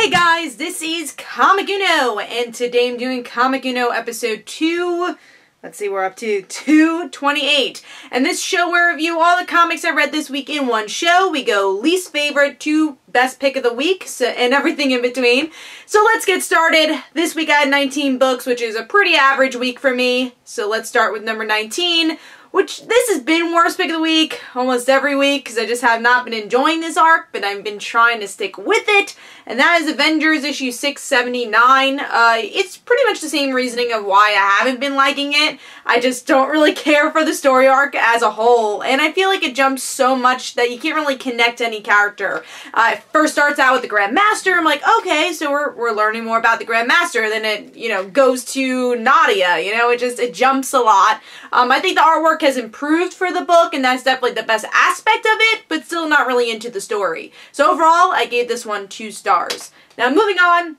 Hey guys, this is Comic Uno, and today I'm doing Comic Uno episode 2, let's see, we're up to 228. And this show where I review all the comics I read this week in one show. We go least favorite to best pick of the week, and everything in between. So let's get started. This week I had 19 books, which is a pretty average week for me. So let's start with number 19. Which, this has been worst pick of the week almost every week because I just have not been enjoying this arc, but I've been trying to stick with it, and that is Avengers issue 679. It's pretty much the same reasoning of why I haven't been liking it. I just don't really care for the story arc as a whole, and I feel like it jumps so much that you can't really connect to any character. It first starts out with the Grand Master. I'm like, okay, so we're learning more about the Grand Master. Then it, goes to Nadia. It jumps a lot. I think the artwork has improved for the book, and that's definitely the best aspect of it, but still not really into the story. So overall, I gave this one 2 stars. Now moving on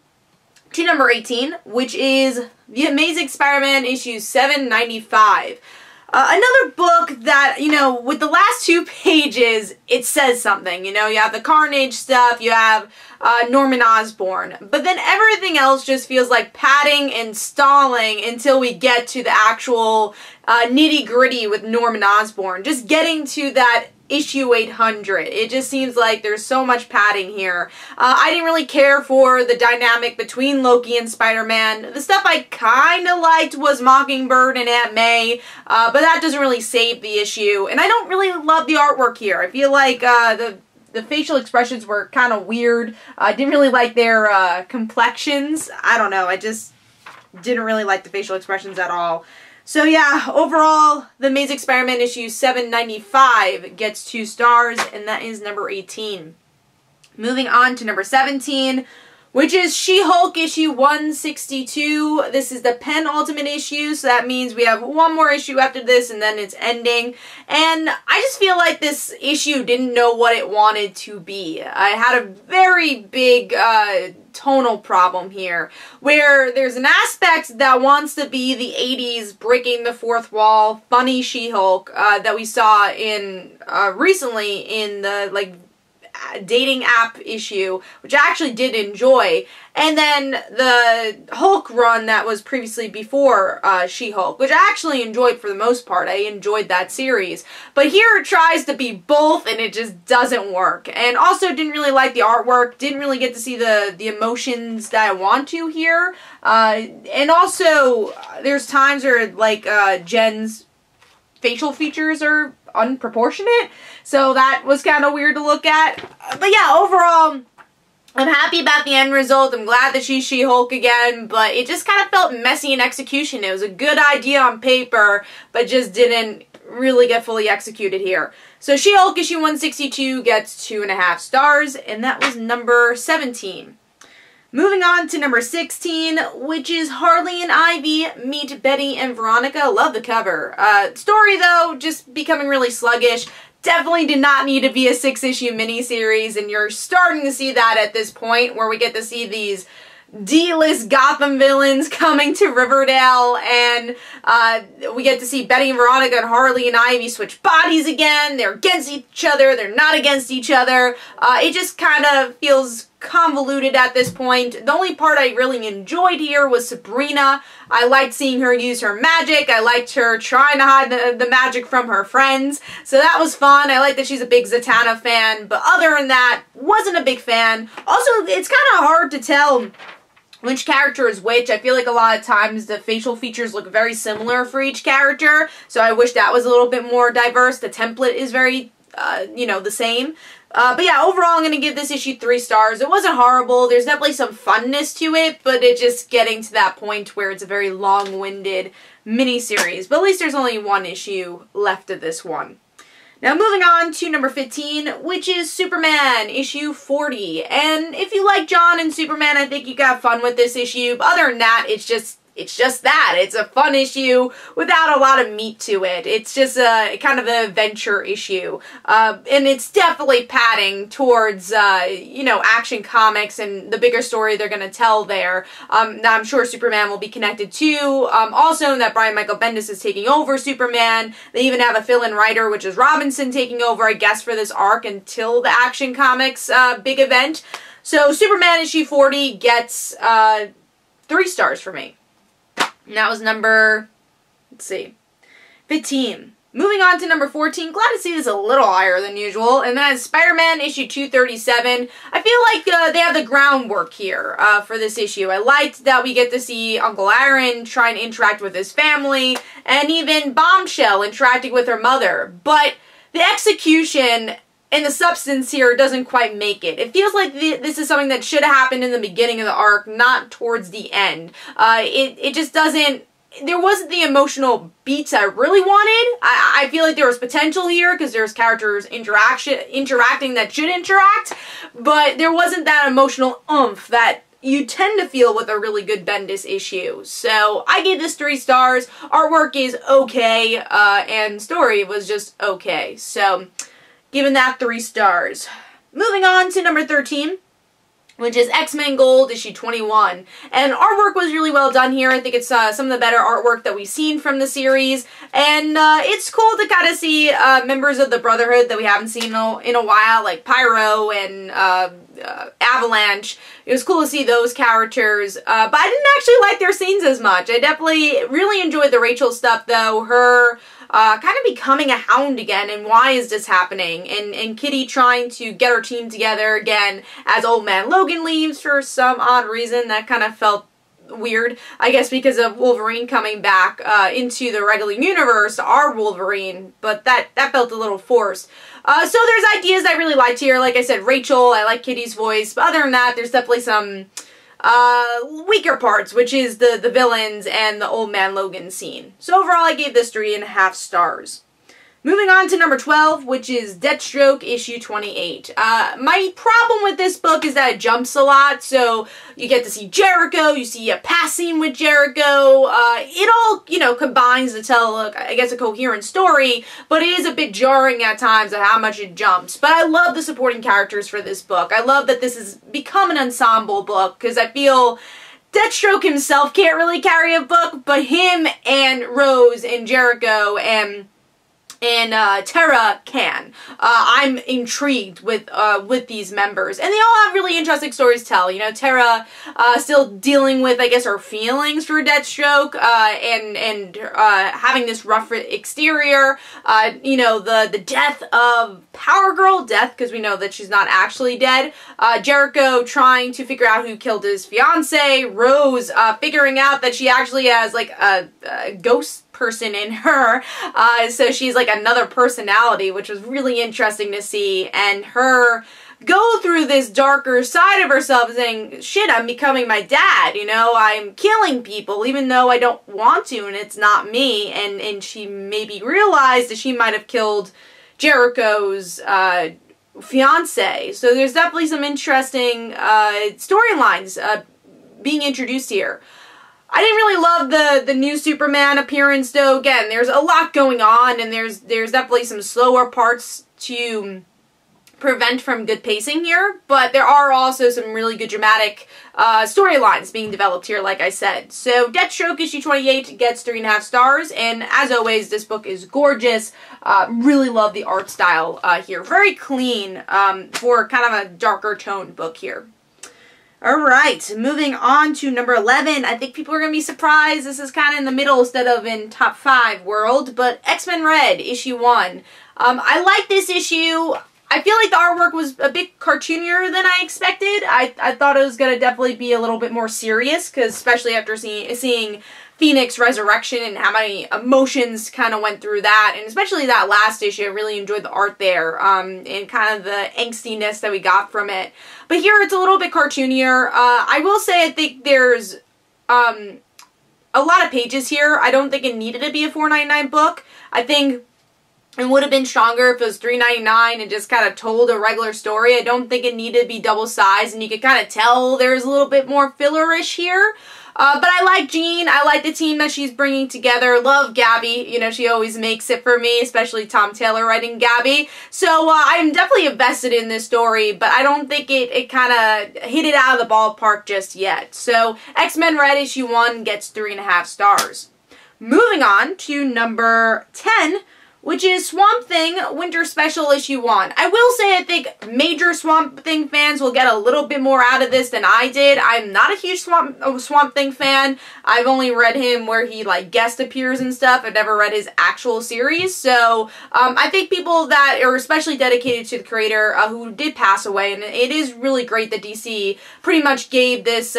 to number 18, which is The Amazing Spider-Man issue 795. Another book that, with the last 2 pages, it says something. You have the Carnage stuff, you have Norman Osborn, but then everything else just feels like padding and stalling until we get to the actual nitty-gritty with Norman Osborn. Just getting to that issue 800. It just seems like there's so much padding here. I didn't really care for the dynamic between Loki and Spider-Man. The stuff I kind of liked was Mockingbird and Aunt May, but that doesn't really save the issue. And I don't really love the artwork here. I feel like the facial expressions were kind of weird. I didn't really like their complexions. I don't know. I just didn't really like the facial expressions at all. So yeah, overall, The Amazing Spider-Man issue 795 gets 2 stars, and that is number 18. Moving on to number 17, which is She-Hulk issue 162. This is the penultimate issue, so that means we have one more issue after this, and then it's ending. And I just feel like this issue didn't know what it wanted to be. I had a very big tonal problem here, where there's an aspect that wants to be the 80s breaking the fourth wall, funny She-Hulk that we saw in recently in the dating app issue, which I actually did enjoy, and then the Hulk run that was previously before She-Hulk, which I actually enjoyed for the most part. I enjoyed that series. But here it tries to be both, and it just doesn't work. And also didn't really like the artwork, didn't really get to see the emotions that I want to here. And also, there's times where, Jen's facial features are unproportionate, so that was kind of weird to look at. But yeah, overall, I'm happy about the end result. I'm glad that she's She-Hulk again, but it just kind of felt messy in execution. It was a good idea on paper, but just didn't really get fully executed here. So She-Hulk issue 162 gets 2.5 stars, and that was number 17. Moving on to number 16, which is Harley and Ivy meet Betty and Veronica. Love the cover. Story, though, just becoming really sluggish. Definitely did not need to be a 6-issue miniseries, and you're starting to see that at this point, where we get to see these D-list Gotham villains coming to Riverdale, and we get to see Betty and Veronica and Harley and Ivy switch bodies again. They're against each other, they're not against each other. It just kind of feels convoluted at this point. The only part I really enjoyed here was Sabrina. I liked seeing her use her magic. I liked her trying to hide the magic from her friends. So that was fun. I like that she's a big Zatanna fan, but other than that, wasn't a big fan. Also, it's kind of hard to tell which character is which. I feel like a lot of times the facial features look very similar for each character, so I wish that was a little bit more diverse. The template is very, the same. But yeah, overall I'm going to give this issue 3 stars. It wasn't horrible. There's definitely some funness to it, but it's just getting to that point where it's a very long-winded miniseries. But at least there's only 1 issue left of this one. Now moving on to number 15, which is Superman, issue 40. And if you like John and Superman, I think you got fun with this issue. But other than that, it's just that. It's a fun issue without a lot of meat to it. It's just a kind of an adventure issue. And it's definitely padding towards, Action Comics and the bigger story they're going to tell there. Now I'm sure Superman will be connected too. Also that Brian Michael Bendis is taking over Superman. They even have a fill-in writer, which is Robinson, taking over, I guess, for this arc until the Action Comics big event. So Superman issue 40 gets 3 stars for me. And that was number, let's see, 15. Moving on to number 14, glad to see this a little higher than usual, and that is Spider-Man issue 237. I feel like they have the groundwork here for this issue. I liked that we get to see Uncle Aaron try and interact with his family, and even Bombshell interacting with her mother, but the execution and the substance here doesn't quite make it. It feels like this is something that should have happened in the beginning of the arc, not towards the end. It just doesn't... There wasn't the emotional beats I really wanted. I feel like there was potential here because there's characters interacting that should interact, but there wasn't that emotional oomph that you tend to feel with a really good Bendis issue. So I gave this 3 stars. Artwork is okay, and story was just okay. So giving that 3 stars. Moving on to number 13. Which is X-Men Gold, issue 21. And artwork was really well done here. I think it's some of the better artwork that we've seen from the series. And it's cool to kind of see members of the Brotherhood that we haven't seen in a while, like Pyro and Avalanche. It was cool to see those characters. But I didn't actually like their scenes as much. I definitely really enjoyed the Rachel stuff, though. Her... kind of becoming a Hound again, and why is this happening? And Kitty trying to get her team together again as Old Man Logan leaves for some odd reason. That kind of felt weird, I guess because of Wolverine coming back into the regular universe, our Wolverine, but that felt a little forced. So there's ideas I really liked here. Like I said, Rachel, I like Kitty's voice, but other than that, there's definitely some weaker parts, which is the villains and the Old Man Logan scene. So overall, I gave this 3.5 stars. Moving on to number 12, which is Deathstroke, issue 28. My problem with this book is that it jumps a lot, so you get to see Jericho, you see a past scene with Jericho, it all, you know, combines to tell, I guess, a coherent story, but it is a bit jarring at times at how much it jumps. But I love the supporting characters for this book. I love that this has become an ensemble book, because I feel Deathstroke himself can't really carry a book, but him and Rose and Jericho and Tara can. I'm intrigued with these members, and they all have really interesting stories to tell. You know, Tara still dealing with, I guess, her feelings for Deathstroke, and having this rough exterior. You know, the death of Power Girl, because we know that she's not actually dead. Jericho trying to figure out who killed his fiance. Rose figuring out that she actually has like a ghost person in her, so she's like another personality, which was really interesting to see, and her go through this darker side of herself saying, shit, I'm becoming my dad, you know, I'm killing people even though I don't want to, and it's not me, and she maybe realized that she might have killed Jericho's fiance. So there's definitely some interesting storylines being introduced here. I didn't really love the new Superman appearance, though. Again, there's a lot going on, and there's definitely some slower parts to prevent from good pacing here, but there are also some really good dramatic storylines being developed here, like I said. So Deathstroke issue 28 gets 3.5 stars, and as always, this book is gorgeous. Really love the art style here. Very clean for kind of a darker toned book here. Alright, moving on to number 11. I think people are going to be surprised. This is kind of in the middle instead of in top 5 world, but X-Men Red, issue 1. I like this issue. I feel like the artwork was a bit cartoonier than I expected. I thought it was going to definitely be a little bit more serious, because especially after seeing Phoenix Resurrection and how many emotions kind of went through that, and especially that last issue, I really enjoyed the art there, and kind of the angstiness that we got from it. But here it's a little bit cartoonier. I will say I think there's a lot of pages here. I don't think it needed to be a $4.99 book. I think it would have been stronger if it was $3.99 and just kind of told a regular story. I don't think it needed to be double sized, and you could kind of tell there's a little bit more fillerish here. But I like Jean. I like the team that she's bringing together. Love Gabby. You know, she always makes it for me, especially Tom Taylor writing Gabby. So I'm definitely invested in this story, but I don't think it kind of hit it out of the ballpark just yet. So X-Men Red issue 1 gets 3.5 stars. Moving on to number 10, which is Swamp Thing Winter Special Issue 1. I will say I think major Swamp Thing fans will get a little bit more out of this than I did. I'm not a huge Swamp Thing fan. I've only read him where he like guest appears and stuff. I've never read his actual series. So I think people that are especially dedicated to the creator who did pass away, and it is really great that DC pretty much gave this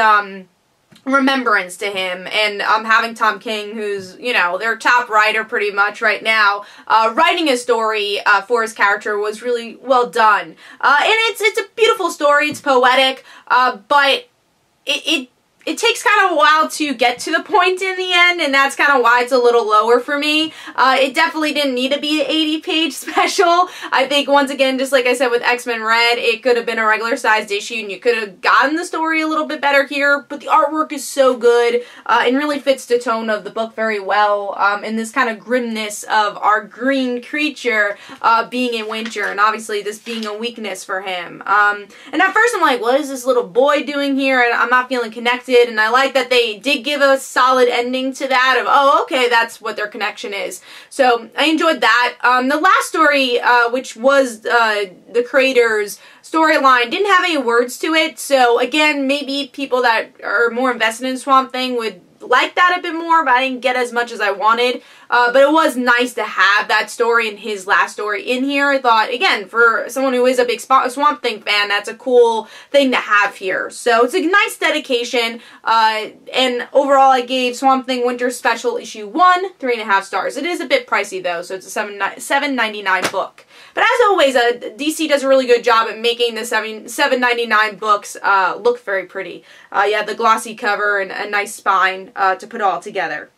remembrance to him, and having Tom King, who's, you know, their top writer pretty much right now, writing a story for his character was really well done. And it's a beautiful story, it's poetic, but it takes kind of a while to get to the point in the end, and that's kind of why it's a little lower for me. It definitely didn't need to be an 80-page special. I think, once again, just like I said with X-Men Red, it could have been a regular-sized issue, and you could have gotten the story a little bit better here, but the artwork is so good, and really fits the tone of the book very well, and this kind of grimness of our green creature being in winter, and obviously this being a weakness for him. And at first I'm like, what is this little boy doing here? And I'm not feeling connected. And I like that they did give a solid ending to that of, oh, okay, that's what their connection is. So I enjoyed that. The last story, which was the creator's storyline, didn't have any words to it. So again, maybe people that are more invested in Swamp Thing would like that a bit more, but I didn't get as much as I wanted. But it was nice to have that story and his last story in here. I thought, again, for someone who is a big Swamp Thing fan, that's a cool thing to have here. So it's a nice dedication. And overall, I gave Swamp Thing Winter Special Issue 1 3.5 stars. It is a bit pricey though, so it's a $7.99 book. But as always, DC does a really good job at making the $7.99 books look very pretty. Yeah, the glossy cover and a nice spine to put all together.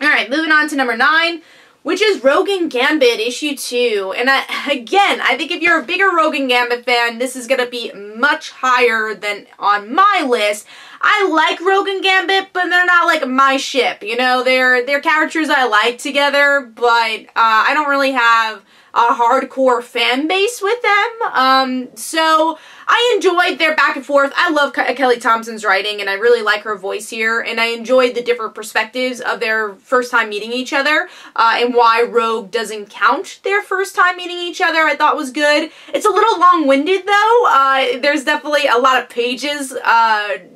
Alright, moving on to number 9, which is Rogue and Gambit issue 2. And again, I think if you're a bigger Rogue and Gambit fan, this is going to be much higher than on my list. I like Rogue and Gambit, but they're not like my ship. You know, they're characters I like together, but I don't really have a hardcore fan base with them. So I enjoyed their back and forth. I love Kelly Thompson's writing, and I really like her voice here, and I enjoyed the different perspectives of their first time meeting each other, and why Rogue doesn't count their first time meeting each other, I thought was good. It's a little long-winded, though. There's definitely a lot of pages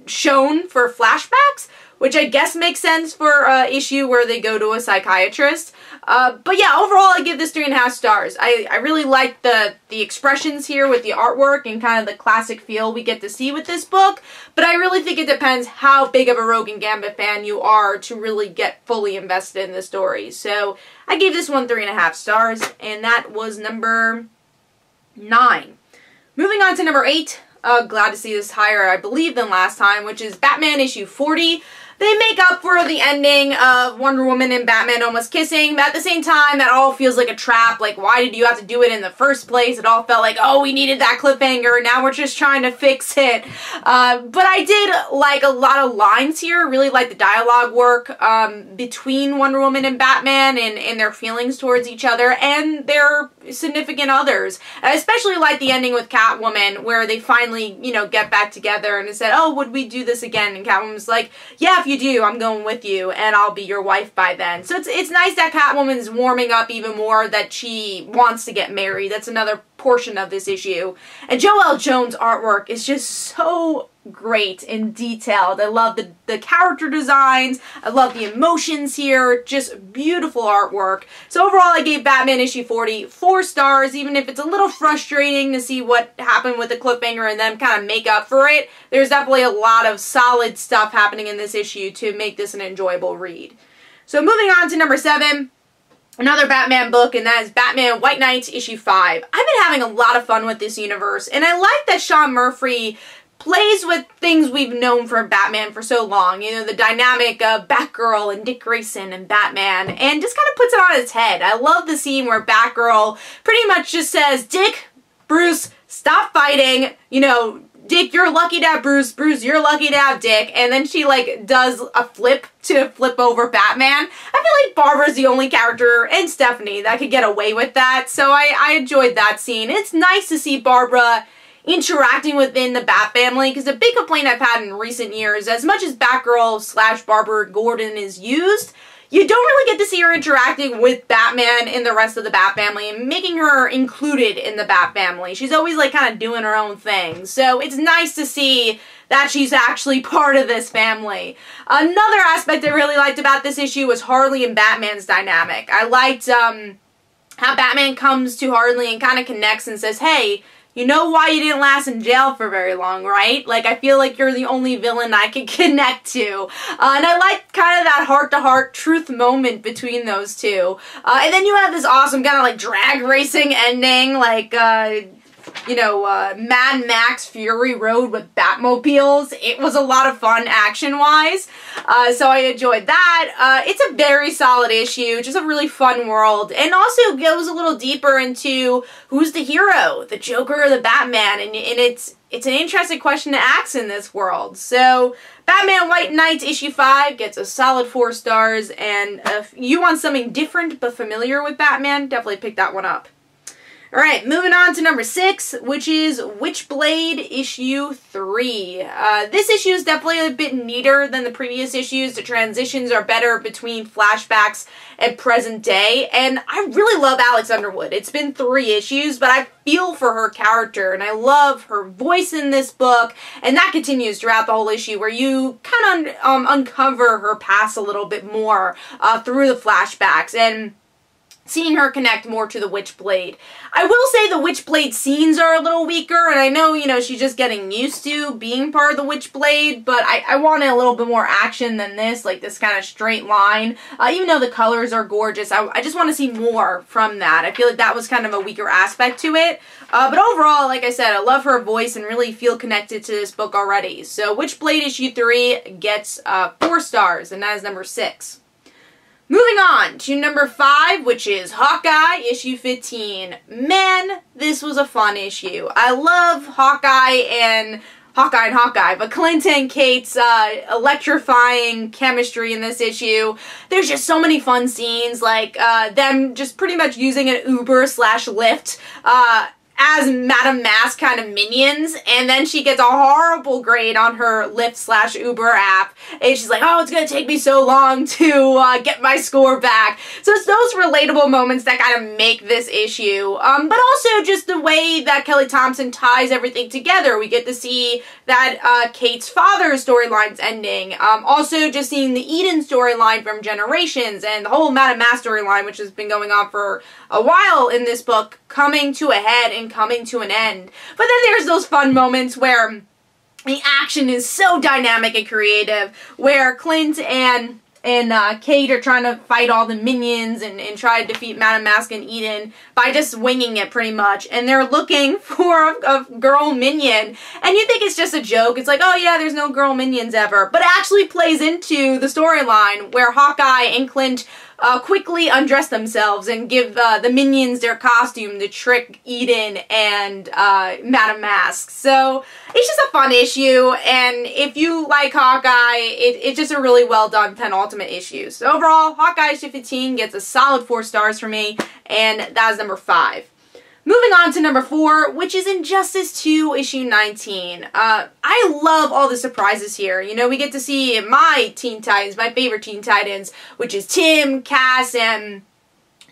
shown for flashbacks, which I guess makes sense for an issue where they go to a psychiatrist. But yeah, overall I give this 3.5 stars. I really like the expressions here with the artwork and kind of the classic feel we get to see with this book, but I really think it depends how big of a Rogue and Gambit fan you are to really get fully invested in the story. So I gave this one 3.5 stars, and that was number 9. Moving on to number 8. Glad to see this higher, I believe, than last time, which is Batman issue 40. They make up for the ending of Wonder Woman and Batman almost kissing, but at the same time, that all feels like a trap. Like, why did you have to do it in the first place? It all felt like, oh, we needed that cliffhanger, now we're just trying to fix it. But I did like a lot of lines here, really like the dialogue work between Wonder Woman and Batman and their feelings towards each other and their significant others. I especially like the ending with Catwoman, where they finally, you know, get back together and it said, oh, would we do this again? And Catwoman's like, yeah, if you do, I'm going with you, and I'll be your wife by then. So it's nice that Catwoman's warming up even more, that she wants to get married. That's another portion of this issue. And Joelle Jones' artwork is just so great and detailed. I love the character designs. I love the emotions here. Just beautiful artwork. So overall, I gave Batman issue 40 4 stars, even if it's a little frustrating to see what happened with the cliffhanger and then kind of make up for it. There's definitely a lot of solid stuff happening in this issue to make this an enjoyable read. So moving on to number 7. Another Batman book, and that is Batman White Knight issue 5. I've been having a lot of fun with this universe, and I like that Sean Murphy plays with things we've known from Batman for so long. You know, the dynamic of Batgirl and Dick Grayson and Batman, and just kind of puts it on its head. I love the scene where Batgirl pretty much just says, Dick, Bruce, stop fighting, you know, Dick, you're lucky to have Bruce. Bruce, you're lucky to have Dick. And then she, like, does a flip to flip over Batman. I feel like Barbara's the only character, and Stephanie, that could get away with that. So I enjoyed that scene. It's nice to see Barbara interacting within the Bat family, because a big complaint I've had in recent years, as much as Batgirl / Barbara Gordon is used, you don't really get to see her interacting with Batman and the rest of the Bat family and making her included in the Bat family. She's always like kind of doing her own thing. So it's nice to see that she's actually part of this family. Another aspect I really liked about this issue was Harley and Batman's dynamic. I liked how Batman comes to Harley and kind of connects and says, hey, you know why you didn't last in jail for very long, right? Like, I feel like you're the only villain I can connect to. And I like kind of that heart-to-heart truth moment between those two. And then you have this awesome kind of like drag racing ending, like, you know, Mad Max Fury Road with Batmobiles. It was a lot of fun action-wise, so I enjoyed that. It's a very solid issue, just a really fun world, and also goes a little deeper into who's the hero, the Joker or the Batman, and it's an interesting question to ask in this world. So, Batman White Knight issue 5 gets a solid 4 stars, and if you want something different but familiar with Batman, definitely pick that one up. Alright, moving on to number 6, which is Witchblade issue 3. This issue is definitely a bit neater than the previous issues. The transitions are better between flashbacks and present day, and I really love Alex Underwood. It's been 3 issues, but I feel for her character, and I love her voice in this book, and that continues throughout the whole issue, where you kind of uncover her past a little bit more through the flashbacks, and seeing her connect more to the Witchblade. I will say the Witchblade scenes are a little weaker, and I know, you know, she's just getting used to being part of the Witchblade, but I wanted a little bit more action than this, like this kind of straight line. Even though the colors are gorgeous, I just want to see more from that. I feel like that was kind of a weaker aspect to it. But overall, like I said, I love her voice and really feel connected to this book already. So Witchblade issue 3 gets 4 stars, and that is number 6. Moving on to number 5, which is Hawkeye, issue 15. Man, this was a fun issue. I love Hawkeye, but Clint and Kate's electrifying chemistry in this issue. There's just so many fun scenes, like them just pretty much using an Uber/Lyft as Madame Mask kind of minions, and then she gets a horrible grade on her Lyft/Uber app, and she's like, oh, it's gonna take me so long to get my score back. So it's those relatable moments that kind of make this issue, but also just the way that Kelly Thompson ties everything together. We get to see that Kate's father's storyline's ending, also just seeing the Eden storyline from Generations, and the whole Madame Mask storyline, which has been going on for a while in this book, coming to a head and coming to an end. But then there's those fun moments where the action is so dynamic and creative, where Clint and Kate are trying to fight all the minions and try to defeat Madame Mask and Eden by just winging it pretty much, and they're looking for a girl minion, and you think it's just a joke. It's like, oh yeah, there's no girl minions ever, but it actually plays into the storyline where Hawkeye and Clint quickly undress themselves and give the minions their costume to trick Eden and Madame Mask. So it's just a fun issue, and if you like Hawkeye, it's just a really well done penultimate issue. So overall, Hawkeye issue 15 gets a solid 4 stars for me, and that is number 5. Moving on to number 4, which is Injustice 2, issue 19. I love all the surprises here. You know, we get to see my Teen Titans, my favorite Teen Titans, which is Tim, Cass, and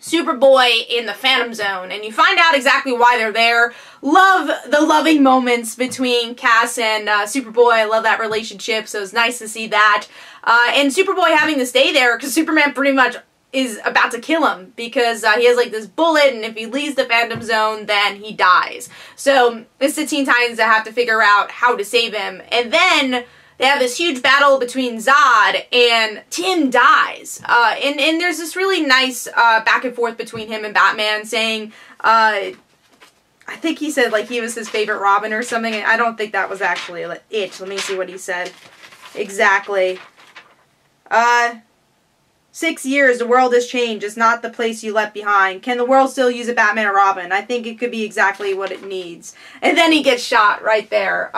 Superboy in the Phantom Zone, and you find out exactly why they're there. Love the loving moments between Cass and Superboy. I love that relationship, so it's nice to see that. And Superboy having to stay there because Superman pretty much is about to kill him because he has like this bullet, and if he leaves the Phantom Zone, then he dies. So it's the Teen Titans that have to figure out how to save him, and then they have this huge battle between Zod, and Tim dies. And there's this really nice back and forth between him and Batman saying, I think he said like he was his favorite Robin or something. I don't think that was actually it. Let me see what he said exactly. 6 years, the world has changed. It's not the place you left behind. Can the world still use a Batman or Robin? I think it could be exactly what it needs. And then he gets shot right there.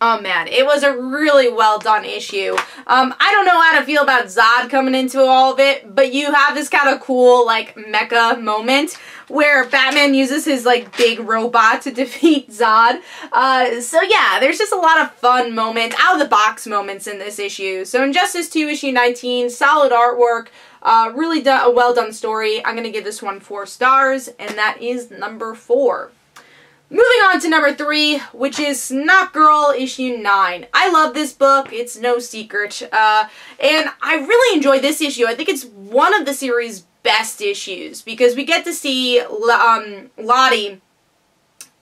Oh man, it was a really well done issue. I don't know how to feel about Zod coming into all of it, but you have this kind of cool, like, mecha moment where Batman uses his, like, big robot to defeat Zod. So yeah, there's just a lot of fun moments, out-of-the-box moments in this issue. So Injustice 2, issue 19, solid artwork, really a well-done story. I'm gonna give this one 4 stars, and that is number 4. Moving on to number 3, which is Snotgirl issue 9. I love this book, it's no secret, and I really enjoyed this issue. I think it's one of the series' best issues, because we get to see Lottie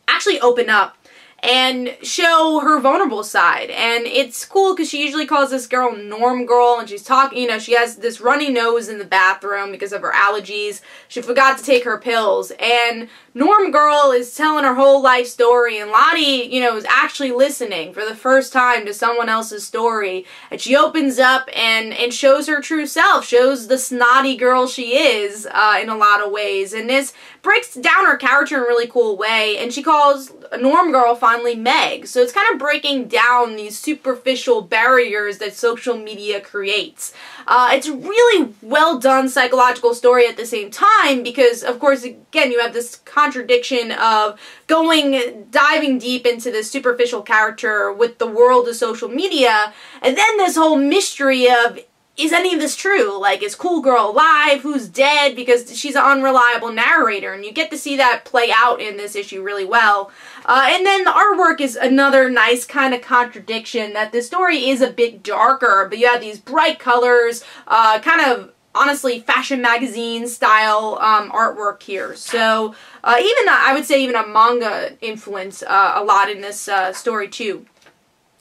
actually open up and show her vulnerable side. And it's cool because she usually calls this girl Norm Girl, and she's talking, you know, she has this runny nose in the bathroom because of her allergies. She forgot to take her pills, and Norm Girl is telling her whole life story, and Lottie, you know, is actually listening for the first time to someone else's story, and she opens up and shows her true self, shows the snotty girl she is in a lot of ways, and this breaks down her character in a really cool way, and she calls Norm Girl finally Meg. So it's kind of breaking down these superficial barriers that social media creates. It's a really well done psychological story at the same time, because of course again you have this contradiction of diving deep into this superficial character with the world of social media, and then this whole mystery of, is any of this true? Like, is Cool Girl alive? Who's dead? Because she's an unreliable narrator, and you get to see that play out in this issue really well. And then the artwork is another nice kind of contradiction, that the story is a bit darker, but you have these bright colors, kind of, honestly, fashion magazine style artwork here. So, I would say even a manga influence a lot in this story too.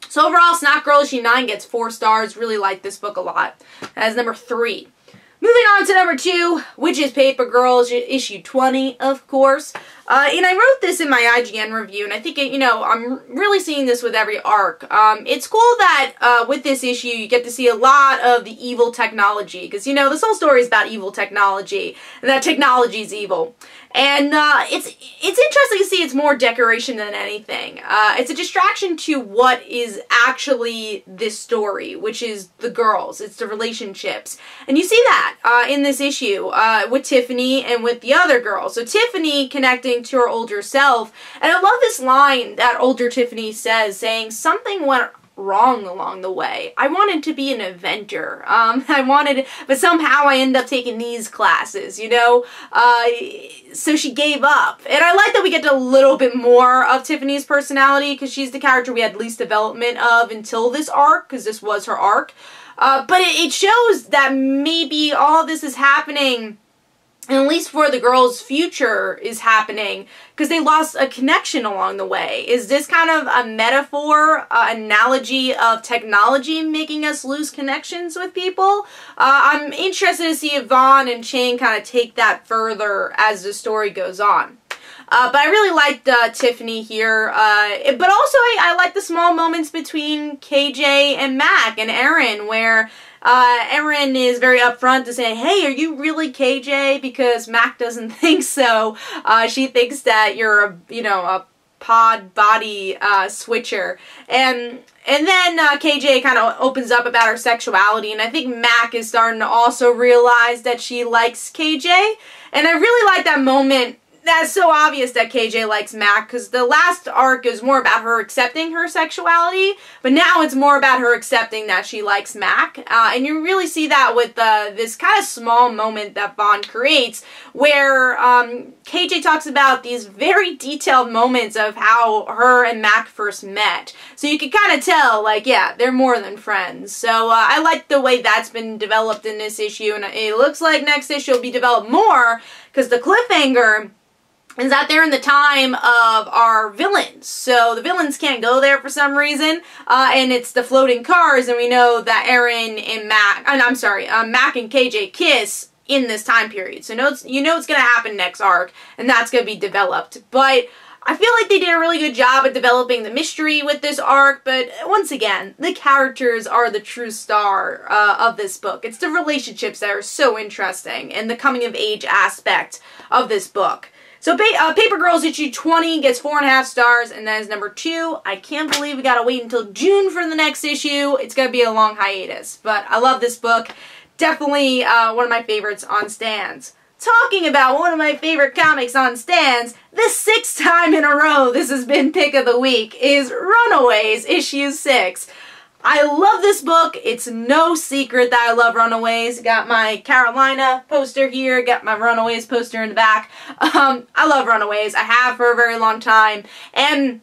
So overall, Snotgirl issue 9 gets 4 stars. Really like this book a lot. That is number 3. Moving on to number 2, which is Paper Girls issue 20, of course. And I wrote this in my IGN review, and I think, you know, I'm really seeing this with every arc. It's cool that with this issue you get to see a lot of the evil technology, because, you know, this whole story is about evil technology, and that technology is evil. And it's interesting to see it's more decoration than anything. It's a distraction to what is actually this story, which is the girls. It's the relationships. And you see that in this issue with Tiffany and with the other girls. So Tiffany connecting to her older self. And I love this line that older Tiffany says, saying, something went wrong along the way. I wanted to be an inventor. But somehow I ended up taking these classes, you know? So she gave up. And I like that we get a little bit more of Tiffany's personality, because she's the character we had least development of until this arc, because this was her arc. But it shows that maybe all this is happening, and at least for the girls' future is happening, because they lost a connection along the way. Is this kind of a metaphor, analogy of technology making us lose connections with people? I'm interested to see if Vaughn and Chang kind of take that further as the story goes on. But I really liked Tiffany here, but also I like the small moments between KJ and Mac and Aaron, where Erin is very upfront to say, hey, are you really KJ? Because Mac doesn't think so. She thinks that you're a pod body switcher. And then KJ kind of opens up about her sexuality, and I think Mac is starting to also realize that she likes KJ. And I really like that moment. That's so obvious that KJ likes Mac, because the last arc is more about her accepting her sexuality, but now it's more about her accepting that she likes Mac. And you really see that with this kind of small moment that Vaughn creates, where KJ talks about these very detailed moments of how her and Mac first met. So you can kind of tell, like, yeah, they're more than friends. So I like the way that's been developed in this issue, and it looks like next issue will be developed more, because the cliffhanger is that they're in the time of our villains. So the villains can't go there for some reason, and it's the floating cars, and we know that Aaron and Mac, Mac and KJ kiss in this time period. So you know it's going to happen next arc, and that's going to be developed. But I feel like they did a really good job at developing the mystery with this arc, but once again, the characters are the true star of this book. It's the relationships that are so interesting, and the coming of age aspect of this book. So Paper Girls issue 20 gets 4.5 stars, and that is number 2. I can't believe we gotta wait until June for the next issue. It's gonna be a long hiatus, but I love this book. Definitely one of my favorites on stands. Talking about one of my favorite comics on stands, the 6th time in a row this has been Pick of the Week, is Runaways, issue 6. I love this book. It's no secret that I love Runaways. Got my Carolina poster here, got my Runaways poster in the back. I love Runaways. I have for a very long time. And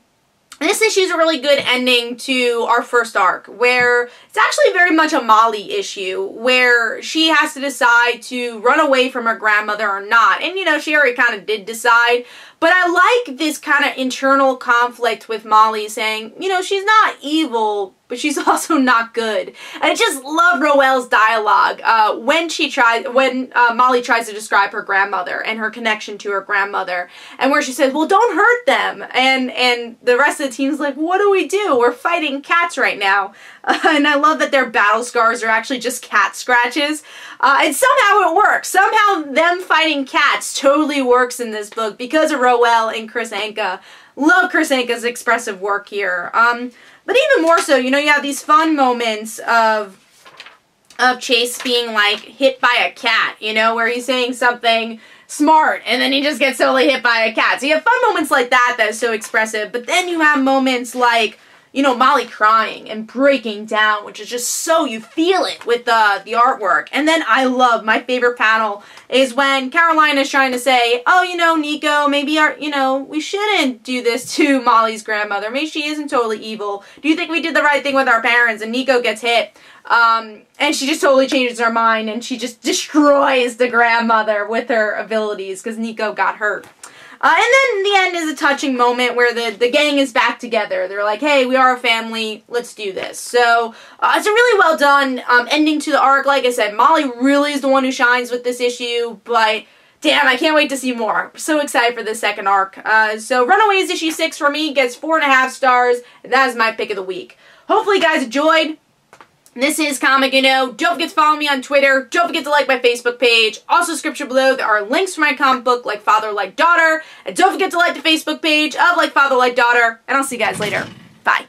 this issue is a really good ending to our first arc, where it's actually very much a Molly issue, where she has to decide to run away from her grandmother or not. And, you know, she already kind of did decide. But I like this kind of internal conflict with Molly saying, you know, she's not evil, but she's also not good. And I just love Roelle's dialogue when Molly tries to describe her grandmother and her connection to her grandmother, and where she says, well, don't hurt them. And the rest of the team's like, what do we do? We're fighting cats right now. And I love that their battle scars are actually just cat scratches. And somehow it works. Somehow them fighting cats totally works in this book because of Roelle and Chris Anka. Love Chris Anka's expressive work here. But even more so, you know, you have these fun moments of Chase being, like, hit by a cat, you know, where he's saying something smart, and then he just gets totally hit by a cat. So you have fun moments like that that is so expressive, but then you have moments like, you know, Molly crying and breaking down, which is just so, you feel it with the artwork. And then I love, my favorite panel is when Carolina's trying to say, oh, you know, Nico, maybe we shouldn't do this to Molly's grandmother. Maybe she isn't totally evil. Do you think we did the right thing with our parents? And Nico gets hit. And she just totally changes her mind, and she just destroys the grandmother with her abilities because Nico got hurt. And then the end is a touching moment where the gang is back together. They're like, hey, we are a family, let's do this. So, it's a really well done ending to the arc. Like I said, Molly really is the one who shines with this issue, but damn, I can't wait to see more. I'm so excited for the second arc. So, Runaways issue 6 for me gets 4.5 stars, and that is my pick of the week. Hopefully you guys enjoyed. This is Comic Uno. Don't forget to follow me on Twitter. Don't forget to like my Facebook page. Also, description below, there are links for my comic book, Like Father, Like Daughter. And don't forget to like the Facebook page of Like Father, Like Daughter. And I'll see you guys later. Bye.